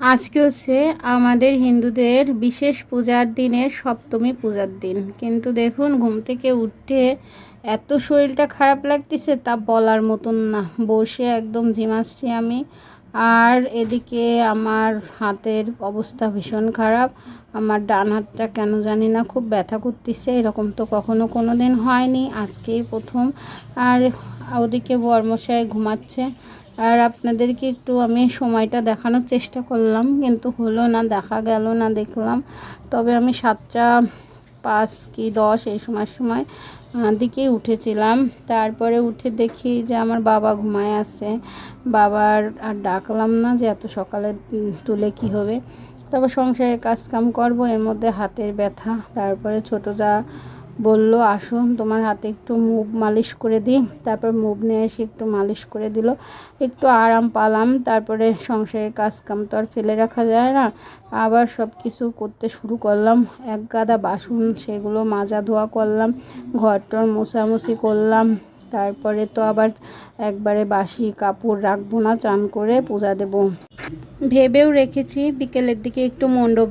আজকে হচ্ছে আমাদের হিন্দুদের বিশেষ পূজার দিনের সপ্তমী পূজার দিন। কিন্তু দেখুন, ঘুম থেকে উঠে এত শরীরটা খারাপ লাগতেছে তা বলার মতন না। বসে একদম ঝিমাচ্ছি আমি। আর এদিকে আমার হাতের অবস্থা ভীষণ খারাপ। আমার ডান হাতটা কেন জানি না খুব ব্যথা করতেছে। এরকম তো কখনো কোনো দিন হয়নি, আজকেই প্রথম। আর ওদিকে বরমশাই ঘুমাচ্ছে। আর আপনাদেরকে একটু আমি সময়টা দেখানোর চেষ্টা করলাম, কিন্তু হলো না, দেখা গেল না দেখলাম। তবে আমি 7টা 5 কি 10 এই সময় দিকেই উঠেছিলাম। তারপরে উঠে দেখি যে আমার বাবা ঘুমায় আছে। বাবার আর ডাকলাম না যে এত সকালে তুলে কি হবে। তবে সংসারের কাজকাম করবো, এর মধ্যে হাতের ব্যথা। তারপরে ছোটো যা বলল, আসুন তোমার হাতে একটু মুভ মালিশ করে দিই। তারপর মুভ নিয়ে এসে একটু মালিশ করে দিল, একটু আরাম পালাম। তারপরে সংসারের কাজকাম তো আর ফেলে রাখা যায় না, আবার সব কিছু করতে শুরু করলাম। এক গাদা বাসন, সেগুলো মাজা ধোয়া করলাম, ঘরটর মোছামুছি করলাম। তারপরে তো আবার একবারে বাসি কাপড় রাখবো না, চান করে পূজা দেব ভেবেও রেখেছি। বিকেলের দিকে একটু মণ্ডপে